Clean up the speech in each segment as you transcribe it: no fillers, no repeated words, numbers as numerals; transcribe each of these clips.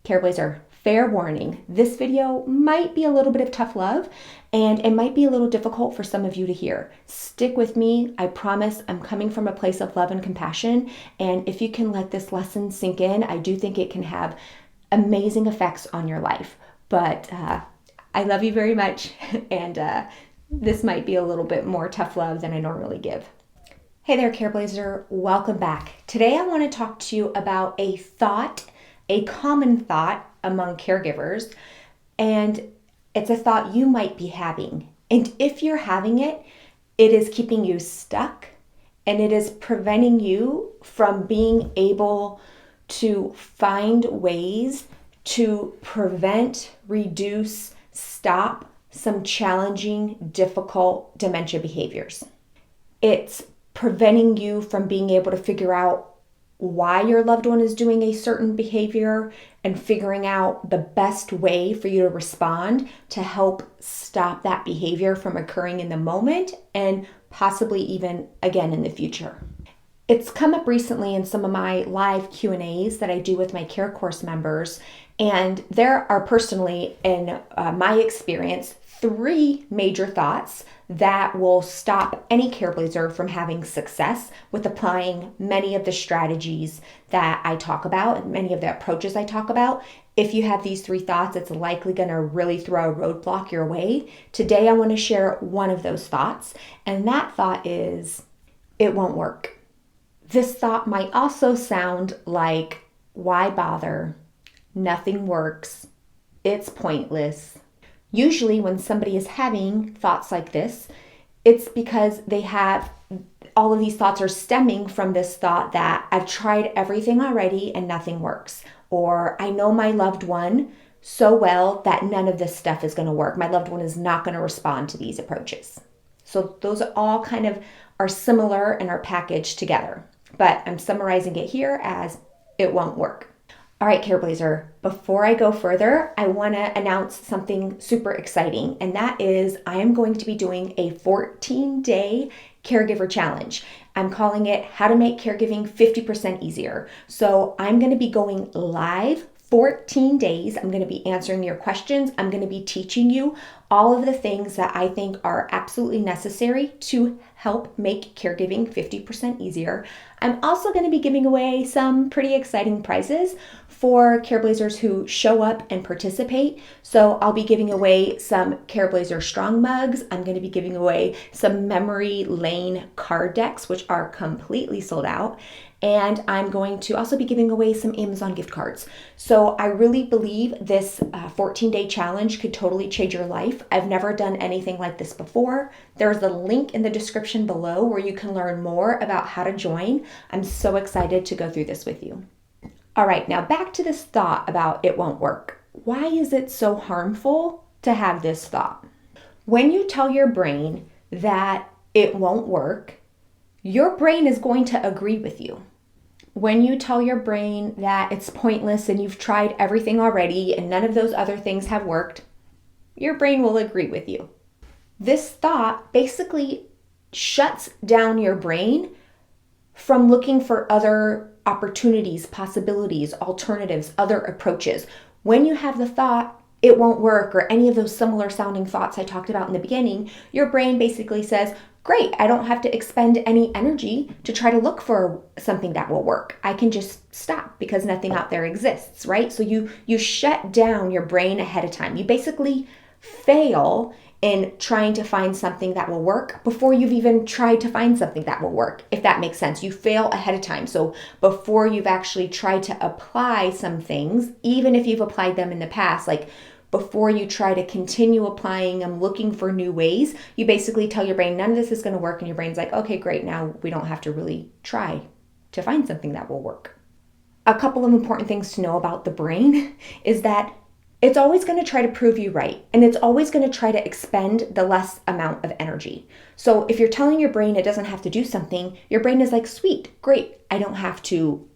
Careblazer, fair warning, this video might be a little bit of tough love and it might be a little difficult for some of you to hear. Stick with me. I promise I'm coming from a place of love and compassion. And if you can let this lesson sink in, I do think it can have amazing effects on your life. But I love you very much. And this might be a little bit more tough love than I normally give. Hey there, Careblazer. Welcome back. Today I want to talk to you about a common thought among caregivers, and it's a thought you might be having. And if you're having it, it is keeping you stuck and it is preventing you from being able to find ways to prevent, reduce, stop some challenging, difficult dementia behaviors. It's preventing you from being able to figure out why your loved one is doing a certain behavior and figuring out the best way for you to respond to help stop that behavior from occurring in the moment and possibly even again in the future. It's come up recently in some of my live Q&As that I do with my Care Course members, and there are personally, in my experience, 3 major thoughts that will stop any Careblazer from having success with applying many of the strategies that I talk about and many of the approaches I talk about. If you have these 3 thoughts, it's likely going to really throw a roadblock your way. Today, I want to share one of those thoughts, and that thought is, it won't work. This thought might also sound like, why bother? Nothing works. It's pointless. Usually when somebody is having thoughts like this, it's because they have all of these thoughts are stemming from this thought that I've tried everything already and nothing works. Or I know my loved one so well that none of this stuff is going to work. My loved one is not going to respond to these approaches. So those all kind of are similar and are packaged together. But I'm summarizing it here as it won't work. All right, Careblazer, before I go further, I want to announce something super exciting, and that is I am going to be doing a 14-day caregiver challenge. I'm calling it How to Make Caregiving 50% Easier. So I'm going to be going live 14 days. I'm going to be answering your questions. I'm going to be teaching you all of the things that I think are absolutely necessary to help make caregiving 50% easier. I'm also going to be giving away some pretty exciting prizes for Careblazers who show up and participate. So I'll be giving away some Careblazer Strong mugs. I'm going to be giving away some memory lane card decks, which are completely sold out. And I'm going to also be giving away some Amazon gift cards. So I really believe this 14-day challenge could totally change your life. I've never done anything like this before. There's a link in the description below where you can learn more about how to join. I'm so excited to go through this with you. All right, now back to this thought about it won't work. Why is it so harmful to have this thought? When you tell your brain that it won't work, your brain is going to agree with you. When you tell your brain that it's pointless and you've tried everything already and none of those other things have worked, your brain will agree with you. This thought basically shuts down your brain from looking for other opportunities, possibilities, alternatives, other approaches. When you have the thought, it won't work, or any of those similar sounding thoughts I talked about in the beginning, your brain basically says, great, I don't have to expend any energy to try to look for something that will work. I can just stop because nothing out there exists, right? So you shut down your brain ahead of time. You basically fail in trying to find something that will work before you've even tried to find something that will work, if that makes sense. You fail ahead of time. So before you've actually tried to apply some things, even if you've applied them in the past, like before you try to continue applying them, looking for new ways, you basically tell your brain, none of this is going to work. And your brain's like, okay, great. Now we don't have to really try to find something that will work. A couple of important things to know about the brain is that it's always going to try to prove you right. And it's always going to try to expend the less amount of energy. So if you're telling your brain it doesn't have to do something, your brain is like, sweet, great. I don't have to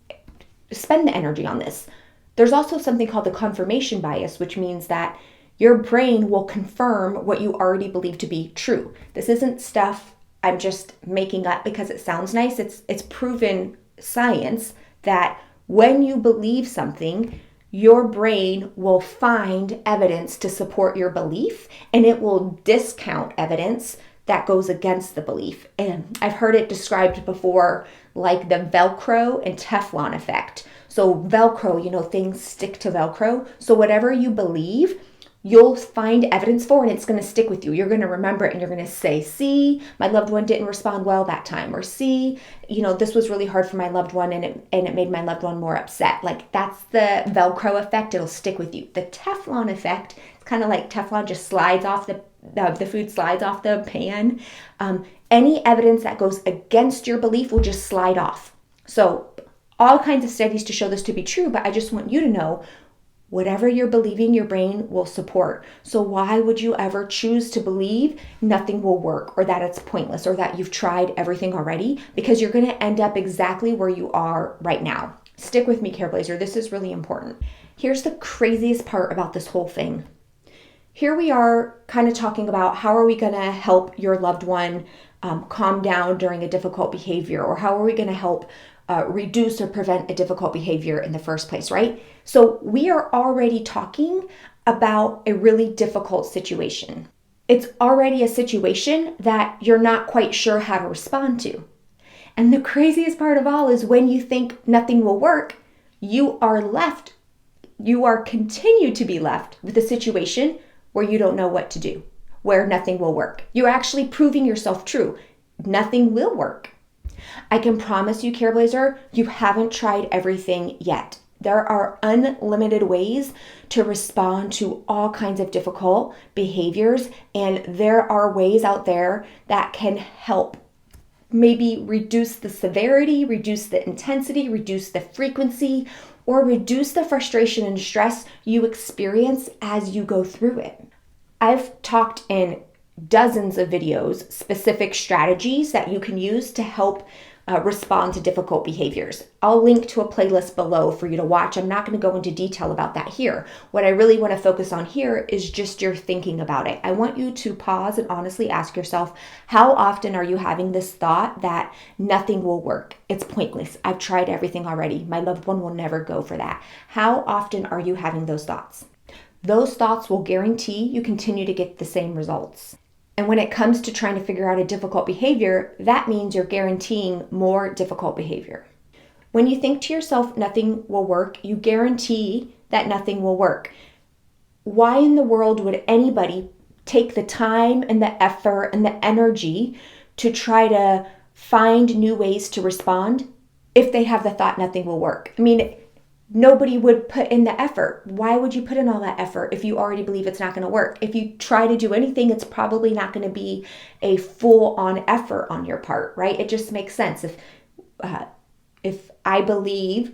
spend the energy on this. There's also something called the confirmation bias, which means that your brain will confirm what you already believe to be true. This isn't stuff I'm just making up because it sounds nice. It's proven science that when you believe something, your brain will find evidence to support your belief, and it will discount evidence that goes against the belief. And I've heard it described before like the Velcro and Teflon effect. So Velcro, things stick to Velcro. So whatever you believe, you'll find evidence for, and it's going to stick with you. You're going to remember it, and you're going to say, see, my loved one didn't respond well that time, or see, this was really hard for my loved one, and it made my loved one more upset. Like, that's the Velcro effect. It'll stick with you. The Teflon effect, it's kind of like Teflon just slides off the food slides off the pan. Any evidence that goes against your belief will just slide off. So all kinds of studies to show this to be true, but I just want you to know, whatever you're believing, your brain will support. So why would you ever choose to believe nothing will work, or that it's pointless, or that you've tried everything already? Because you're going to end up exactly where you are right now. Stick with me, Careblazer. This is really important. Here's the craziest part about this whole thing. Here we are kind of talking about how are we going to help your loved one calm down during a difficult behavior, or how are we going to help reduce or prevent a difficult behavior in the first place, right? So we are already talking about a really difficult situation. It's already a situation that you're not quite sure how to respond to. And the craziest part of all is when you think nothing will work, you are continued to be left with a situation where you don't know what to do, where nothing will work. You're actually proving yourself true. Nothing will work. I can promise you, Careblazer, you haven't tried everything yet. There are unlimited ways to respond to all kinds of difficult behaviors, and there are ways out there that can help maybe reduce the severity, reduce the intensity, reduce the frequency, or reduce the frustration and stress you experience as you go through it. I've talked in dozens of videos, specific strategies that you can use to help respond to difficult behaviors. I'll link to a playlist below for you to watch. I'm not going to go into detail about that here. What I really want to focus on here is just your thinking about it. I want you to pause and honestly ask yourself, how often are you having this thought that nothing will work? It's pointless. I've tried everything already. My loved one will never go for that. How often are you having those thoughts? Those thoughts will guarantee you continue to get the same results. And when it comes to trying to figure out a difficult behavior, that means you're guaranteeing more difficult behavior. When you think to yourself, nothing will work, you guarantee that nothing will work. Why in the world would anybody take the time and the effort and the energy to try to find new ways to respond if they have the thought nothing will work? I mean, nobody would put in the effort. Why would you put in all that effort if you already believe it's not going to work? If you try to do anything, it's probably not going to be a full-on effort on your part, right? It just makes sense. If I believe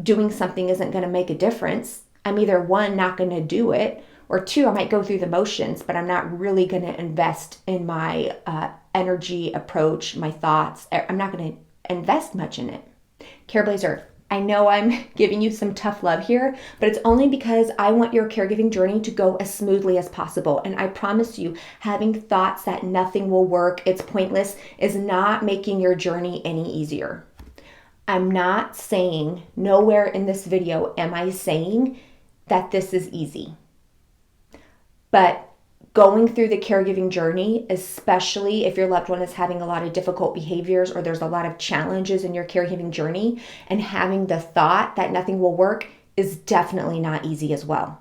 doing something isn't going to make a difference, I'm either one, not going to do it, or two, I might go through the motions, but I'm not really going to invest in my energy, approach, my thoughts. I'm not going to invest much in it. Careblazer, I know I'm giving you some tough love here, but it's only because I want your caregiving journey to go as smoothly as possible. And I promise you, having thoughts that nothing will work, it's pointless, is not making your journey any easier. I'm not saying, nowhere in this video am I saying that this is easy. But going through the caregiving journey, especially if your loved one is having a lot of difficult behaviors or there's a lot of challenges in your caregiving journey, and having the thought that nothing will work is definitely not easy as well.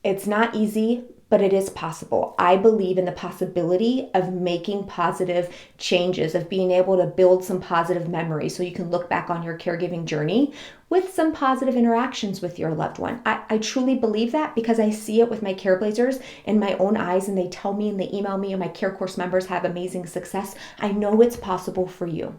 It's not easy, but it is possible. I believe in the possibility of making positive changes, of being able to build some positive memories so you can look back on your caregiving journey with some positive interactions with your loved one. I truly believe that because I see it with my Careblazers in my own eyes, and they tell me and they email me, and my Care Course members have amazing success. I know it's possible for you.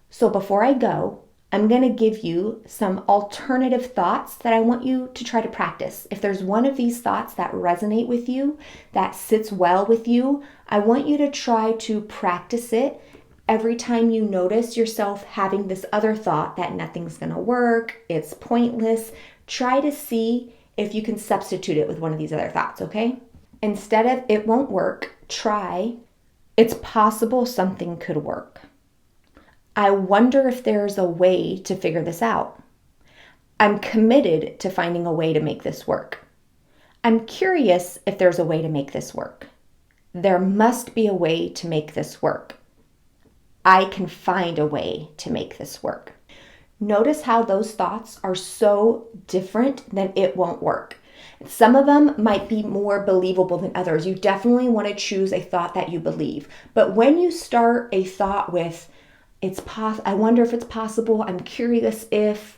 So before I go, I'm going to give you some alternative thoughts that I want you to try to practice. If there's one of these thoughts that resonate with you, that sits well with you, I want you to try to practice it every time you notice yourself having this other thought that nothing's going to work, it's pointless. Try to see if you can substitute it with one of these other thoughts, okay? Instead of it won't work, try it's possible something could work. I wonder if there's a way to figure this out. I'm committed to finding a way to make this work. I'm curious if there's a way to make this work. There must be a way to make this work. I can find a way to make this work. Notice how those thoughts are so different than it won't work. Some of them might be more believable than others. You definitely want to choose a thought that you believe. But when you start a thought with, I wonder if it's possible, I'm curious if,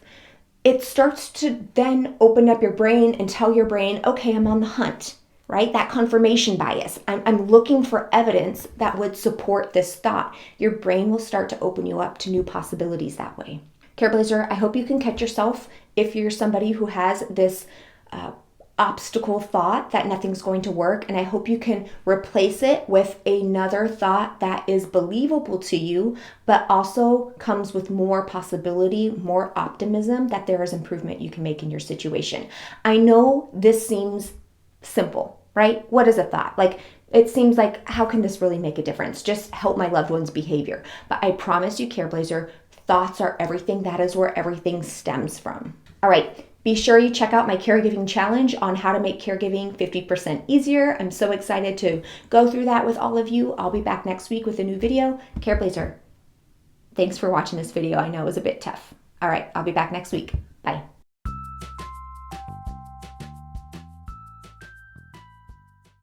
it starts to then open up your brain and tell your brain, okay, I'm on the hunt, right? That confirmation bias. I'm looking for evidence that would support this thought. Your brain will start to open you up to new possibilities that way. Careblazer, I hope you can catch yourself if you're somebody who has this obstacle thought that nothing's going to work, and I hope you can replace it with another thought that is believable to you, but also comes with more possibility, more optimism that there is improvement you can make in your situation. I know this seems simple, right? What is a thought? Like, it seems like, how can this really make a difference? Just help my loved one's behavior. But I promise you, Careblazer, thoughts are everything. That is where everything stems from. All right. Be sure you check out my caregiving challenge on how to make caregiving 50% easier. I'm so excited to go through that with all of you. I'll be back next week with a new video. Careblazer, thanks for watching this video. I know it was a bit tough. All right, I'll be back next week. Bye.